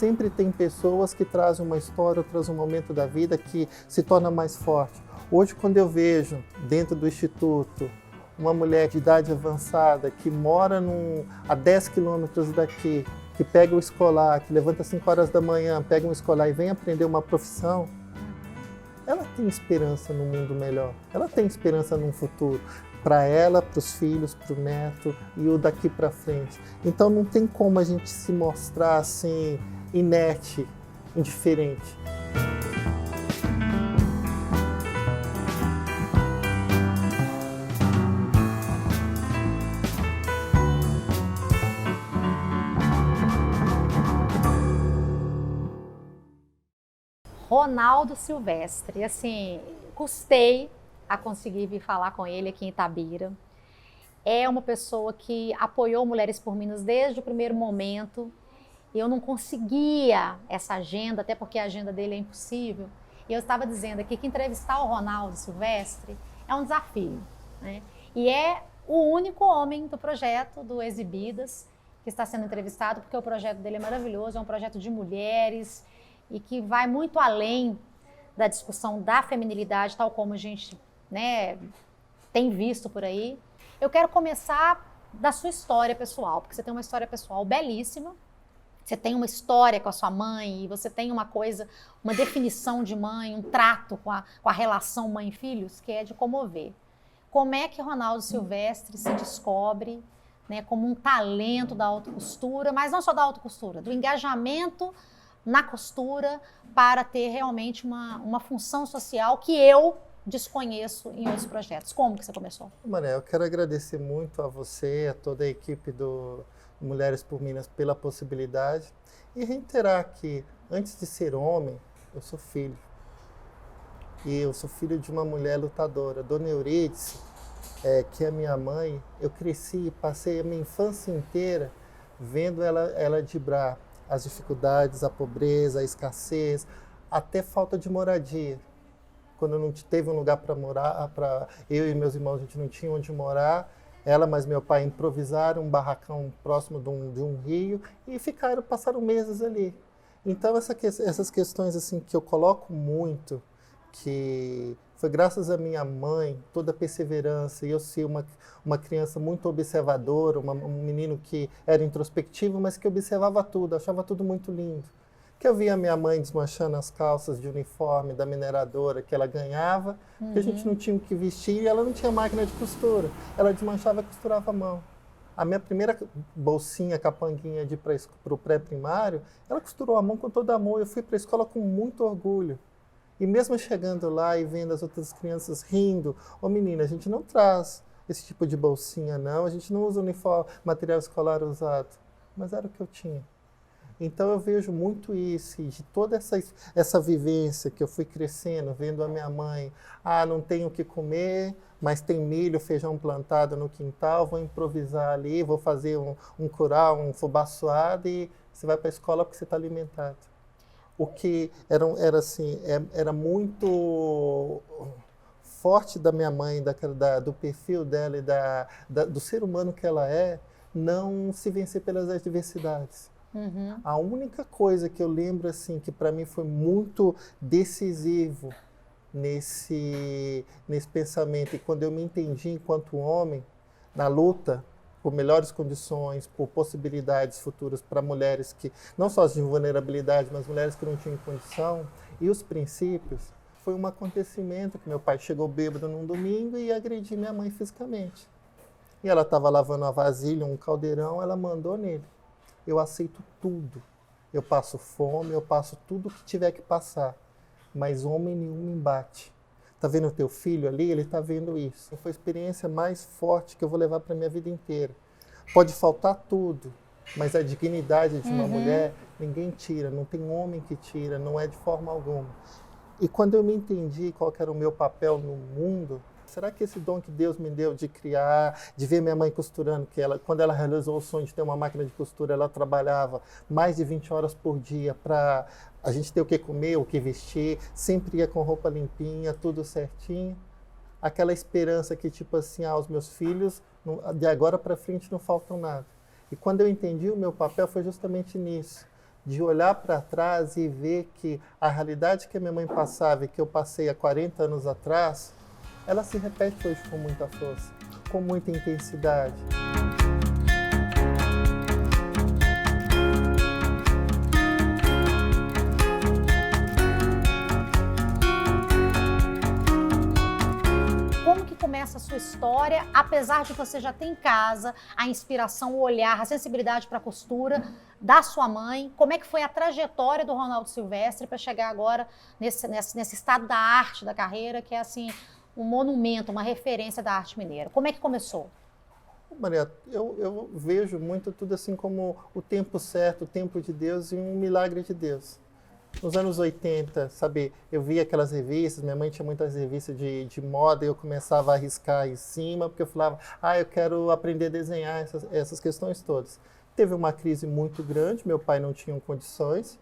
sempre tem pessoas que trazem uma história, trazem um momento da vida que se torna mais forte. Hoje, quando eu vejo dentro do Instituto uma mulher de idade avançada que mora a 10 quilômetros daqui, que pega o escolar, que levanta às 5 horas da manhã, pega um escolar e vem aprender uma profissão, ela tem esperança num mundo melhor, ela tem esperança num futuro, para ela, para os filhos, para o neto e o daqui para frente. Então não tem como a gente se mostrar assim, inerte, indiferente. Ronaldo Silvestre, assim, custei a conseguir vir falar com ele aqui em Itabira. É uma pessoa que apoiou Mulheres por Minas desde o primeiro momento. Eu não conseguia essa agenda, até porque a agenda dele é impossível. E eu estava dizendo aqui que entrevistar o Ronaldo Silvestre é um desafio, né? E é o único homem do projeto do Exibidas que está sendo entrevistado, porque o projeto dele é maravilhoso, é um projeto de mulheres e que vai muito além da discussão da feminilidade, tal como a gente, né, tem visto por aí. Eu quero começar da sua história pessoal, porque você tem uma história pessoal belíssima, você tem uma história com a sua mãe, e você tem uma coisa, uma definição de mãe, um trato com a relação mãe e filhos, que é de comover. Como é que Ronaldo Silvestre se descobre, né, como um talento da autocostura, mas não só da autocostura, do engajamento na costura para ter realmente uma função social que eu desconheço em outros projetos. Como que você começou? Mané, eu quero agradecer muito a você, a toda a equipe do Mulheres por Minas pela possibilidade e reiterar que, antes de ser homem, eu sou filho. E eu sou filho de uma mulher lutadora, Dona Euridice, que é minha mãe. Eu cresci e passei a minha infância inteira vendo ela driblar as dificuldades, a pobreza, a escassez, até falta de moradia. Quando não teve um lugar para morar, eu e meus irmãos, a gente não tinha onde morar, ela mais meu pai improvisaram um barracão próximo de um rio e passaram meses ali. Então essas questões assim que eu coloco muito, que foi graças à minha mãe, toda a perseverança, e eu ser uma criança muito observadora, um menino que era introspectivo, mas que observava tudo, achava tudo muito lindo. Que eu via minha mãe desmanchando as calças de uniforme da mineradora que ela ganhava, que a gente não tinha o que vestir e ela não tinha máquina de costura. Ela desmanchava e costurava à mão. A minha primeira bolsinha, capanguinha para o pré-primário, ela costurou à mão com todo amor. Eu fui para a escola com muito orgulho. E mesmo chegando lá e vendo as outras crianças rindo, menina, a gente não traz esse tipo de bolsinha, não. A gente não usa uniforme, material escolar usado. Mas era o que eu tinha. Então eu vejo muito isso, de toda essa vivência que eu fui crescendo, vendo a minha mãe, não tenho o que comer, mas tem milho, feijão plantado no quintal, vou improvisar ali, vou fazer um curau, um fubá suado e você vai para a escola porque você está alimentado. O que era muito forte da minha mãe, do perfil dela e do ser humano que ela é, não se vencer pelas adversidades. A única coisa que eu lembro assim que para mim foi muito decisivo nesse pensamento, e quando eu me entendi enquanto homem na luta por melhores condições, por possibilidades futuras para mulheres que não só de vulnerabilidade, mas mulheres que não tinham condição, e os princípios, foi um acontecimento que meu pai chegou bêbado num domingo e agrediu minha mãe fisicamente. E ela estava lavando uma vasilha, um caldeirão, ela mandou nele. Eu aceito tudo. Eu passo fome, eu passo tudo o que tiver que passar. Mas homem nenhum me embate. Tá vendo o teu filho ali? Ele tá vendo isso. Foi a experiência mais forte que eu vou levar para minha vida inteira. Pode faltar tudo, mas a dignidade de uma mulher, ninguém tira. Não tem homem que tira, não é de forma alguma. E quando eu me entendi qual que era o meu papel no mundo, será que esse dom que Deus me deu de criar, de ver minha mãe costurando, quando ela realizou o sonho de ter uma máquina de costura, ela trabalhava mais de 20 horas por dia para a gente ter o que comer, o que vestir, sempre ia com roupa limpinha, tudo certinho. Aquela esperança que, tipo assim, os meus filhos, de agora para frente, não faltam nada. E quando eu entendi o meu papel, foi justamente nisso. de olhar para trás e ver que a realidade que a minha mãe passava e que eu passei há 40 anos atrás, ela se repete hoje com muita força, com muita intensidade. Começa a sua história, apesar de você já ter em casa a inspiração, o olhar, a sensibilidade para a costura da sua mãe? Como é que foi a trajetória do Ronaldo Silvestre para chegar agora nesse estado da arte da carreira, que é assim um monumento, uma referência da arte mineira? Como é que começou? Maria, eu vejo muito tudo assim como o tempo certo, o tempo de Deus e um milagre de Deus. Nos anos 80, sabe, eu via aquelas revistas, minha mãe tinha muitas revistas de moda e eu começava a riscar em cima, porque eu falava, eu quero aprender a desenhar essas questões todas. Teve uma crise muito grande, meu pai não tinha condições,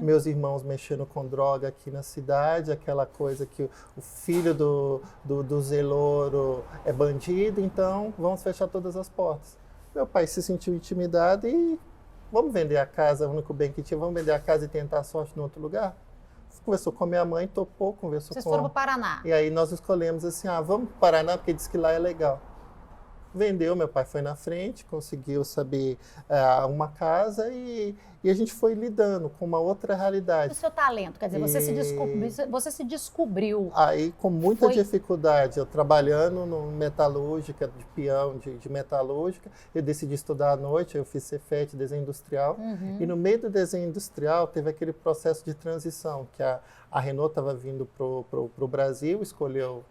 meus irmãos mexendo com droga aqui na cidade, aquela coisa que o filho do zelouro é bandido, então vamos fechar todas as portas. Meu pai se sentiu intimidado e vamos vender a casa, o único bem que tinha, vamos vender a casa e tentar a sorte em outro lugar? Conversou com a minha mãe, topou, conversou com... Vocês foram para o Paraná. E aí nós escolhemos assim, vamos para o Paraná, porque diz que lá é legal. Vendeu, meu pai foi na frente, conseguiu saber uma casa e a gente foi lidando com uma outra realidade. O seu talento, quer dizer, você se descobriu. Aí, com muita dificuldade, eu trabalhando no metalúrgica, de peão de metalúrgica, eu decidi estudar à noite, eu fiz Cefet, desenho industrial, e no meio do desenho industrial teve aquele processo de transição, que a Renault estava vindo para o Brasil, escolheu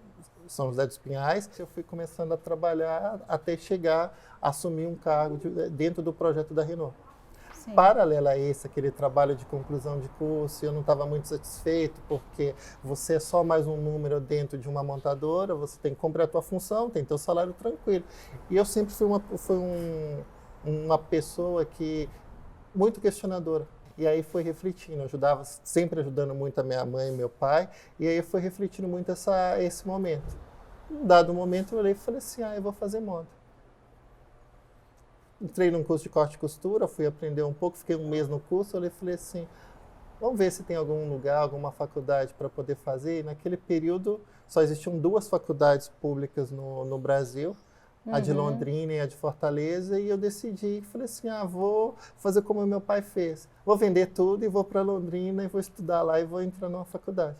São José dos Pinhais, eu fui começando a trabalhar até chegar a assumir um cargo dentro do projeto da Renault. Sim. Paralelo a esse, aquele trabalho de conclusão de curso, eu não estava muito satisfeito, porque você é só mais um número dentro de uma montadora, você tem que cumprir a tua função, tem teu salário tranquilo. E eu sempre fui uma pessoa que muito questionadora. E aí foi refletindo, eu ajudava, sempre ajudando muito a minha mãe e meu pai, e aí foi refletindo muito esse momento. Em dado momento eu olhei e falei assim, eu vou fazer moda. Entrei num curso de corte e costura, fui aprender um pouco, fiquei um mês no curso, eu falei assim, vamos ver se tem algum lugar, alguma faculdade para poder fazer. E naquele período só existiam 2 faculdades públicas no Brasil, a de Londrina e a de Fortaleza, e eu decidi, falei assim, vou fazer como meu pai fez. Vou vender tudo e vou para Londrina e vou estudar lá e vou entrar numa faculdade.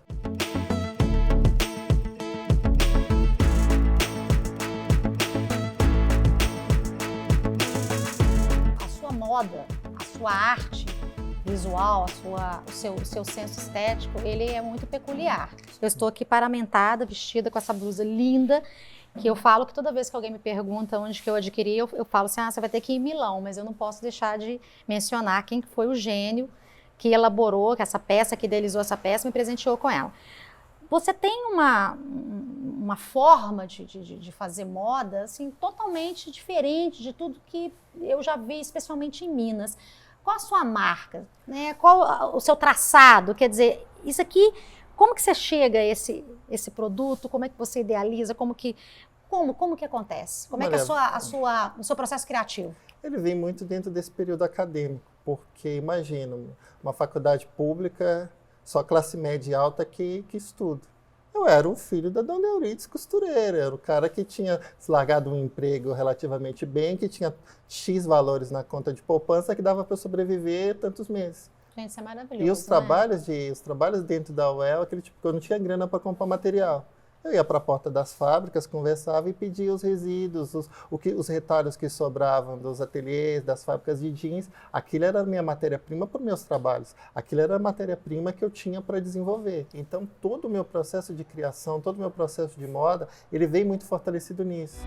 A sua moda, a sua arte visual, o seu senso estético, ele é muito peculiar. Eu estou aqui paramentada, vestida com essa blusa linda, que eu falo que toda vez que alguém me pergunta onde que eu adquiri, eu falo assim, você vai ter que ir em Milão, mas eu não posso deixar de mencionar quem foi o gênio que elaborou essa peça, que idealizou essa peça, me presenteou com ela. Você tem uma forma de fazer moda, assim, totalmente diferente de tudo que eu já vi, especialmente em Minas. Qual a sua marca? Né? Qual o seu traçado? Quer dizer, isso aqui... Como que você chega a esse produto? Como é que você idealiza? Como que acontece? Como é que o seu processo criativo? Ele vem muito dentro desse período acadêmico, porque imagina, uma faculdade pública, só classe média e alta que estuda. Eu era um filho da Dona Euridice costureira, era o cara que tinha largado um emprego relativamente bem, que tinha X valores na conta de poupança que dava para sobreviver tantos meses. Gente, isso é maravilhoso. E os trabalhos dentro da UEL, aquele tipo que eu não tinha grana para comprar material. Eu ia para a porta das fábricas, conversava e pedia os resíduos, os retalhos que sobravam dos ateliês, das fábricas de jeans. Aquilo era a minha matéria-prima para os meus trabalhos. Aquilo era a matéria-prima que eu tinha para desenvolver. Então, todo o meu processo de criação, todo o meu processo de moda, ele veio muito fortalecido nisso.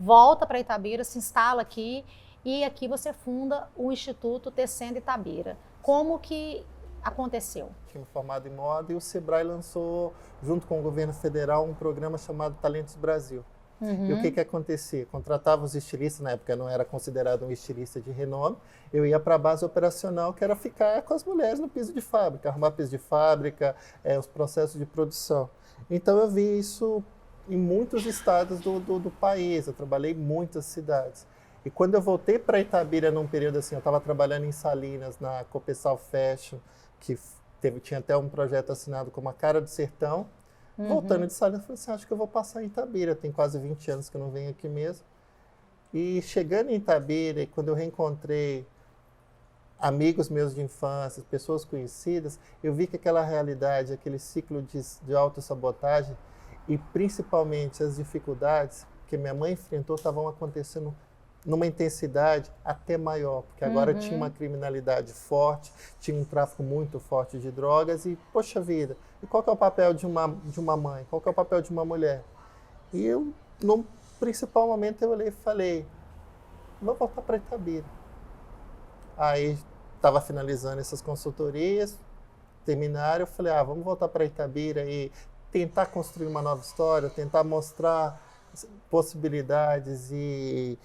Volta para Itabira, se instala aqui e aqui você funda o Instituto Tecendo Itabira. Como que aconteceu? Tinha me formado em moda e o Sebrae lançou, junto com o governo federal, um programa chamado Talentos Brasil. E o que acontecia? Contratava os estilistas, na época eu não era considerado um estilista de renome, eu ia para a base operacional, que era ficar com as mulheres no piso de fábrica, arrumar piso de fábrica, os processos de produção. Então eu vi isso em muitos estados do país, eu trabalhei em muitas cidades. E quando eu voltei para Itabira num período assim, eu estava trabalhando em Salinas, na Copessal Fashion, que tinha até um projeto assinado como a Cara do Sertão. Voltando de Salinas, eu falei assim, acho que eu vou passar em Itabira, tem quase 20 anos que eu não venho aqui mesmo. E chegando em Itabira, quando eu reencontrei amigos meus de infância, pessoas conhecidas, eu vi que aquela realidade, aquele ciclo de autossabotagem e principalmente as dificuldades que minha mãe enfrentou estavam acontecendo numa intensidade até maior, porque agora tinha uma criminalidade forte, tinha um tráfico muito forte de drogas e, poxa vida, e qual que é o papel de uma mãe? Qual que é o papel de uma mulher? E eu, num principal momento, eu olhei e falei, vou voltar para Itabira. Aí, estava finalizando essas consultorias, terminaram, eu falei, vamos voltar para Itabira e tentar construir uma nova história, tentar mostrar possibilidades e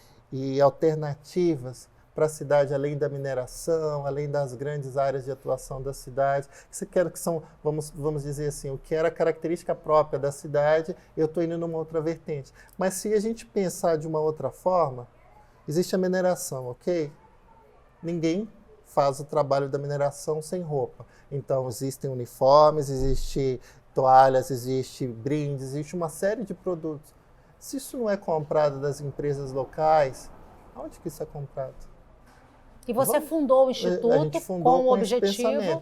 alternativas para a cidade, além da mineração, além das grandes áreas de atuação da cidade. Isso que são, vamos dizer assim, o que era característica própria da cidade, eu estou indo numa outra vertente. Mas se a gente pensar de uma outra forma, existe a mineração, ok? Ninguém faz o trabalho da mineração sem roupa. Então, existem uniformes, existem toalhas, existe brindes, existe uma série de produtos. Se isso não é comprado das empresas locais, onde que isso é comprado? E você fundou o Instituto com o objetivo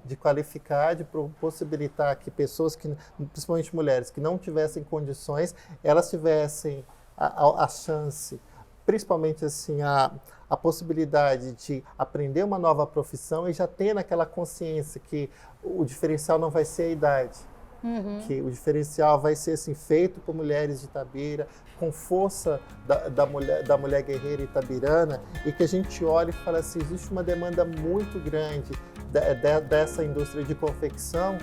de qualificar, de possibilitar que pessoas, principalmente mulheres, que não tivessem condições, elas tivessem a chance, principalmente assim, a possibilidade de aprender uma nova profissão e já ter naquela consciência que o diferencial não vai ser a idade. Que o diferencial vai ser assim, feito por mulheres de Itabira, com força da mulher guerreira itabirana, e que a gente olha e fala assim, existe uma demanda muito grande dessa indústria de confecção,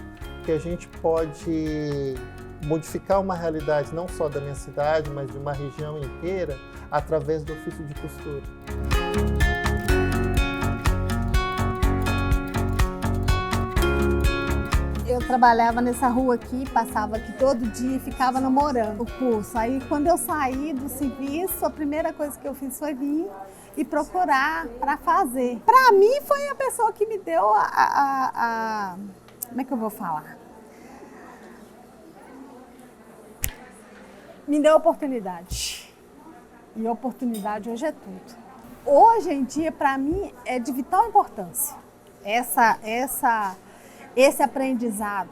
que a gente pode modificar uma realidade não só da minha cidade, mas de uma região inteira, através do ofício de costura. Eu trabalhava nessa rua aqui, passava aqui todo dia e ficava namorando o curso. Aí, quando eu saí do serviço, a primeira coisa que eu fiz foi vir e procurar para fazer. Para mim, foi a pessoa que me deu como é que eu vou falar? Me deu oportunidade. E oportunidade hoje é tudo. Hoje em dia, para mim, é de vital importância esse aprendizado,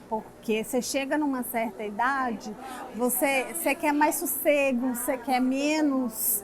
porque você chega numa certa idade, você quer mais sossego, você quer menos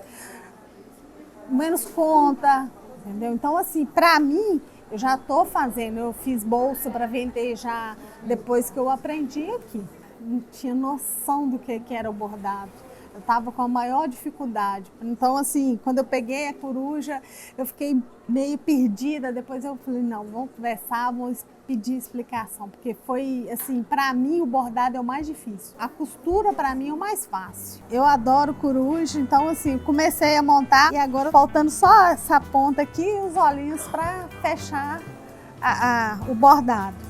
conta, entendeu? Então, assim, para mim, eu já estou fazendo, eu fiz bolsa para vender já depois que eu aprendi aqui. Não tinha noção do que era o bordado. Eu estava com a maior dificuldade. Então, assim, quando eu peguei a coruja, eu fiquei meio perdida. Depois eu falei, não, vamos conversar, vamos pedir explicação. Porque foi, assim, para mim o bordado é o mais difícil. A costura, para mim, é o mais fácil. Eu adoro coruja, então, assim, comecei a montar. E agora, faltando só essa ponta aqui e os olhinhos para fechar o bordado.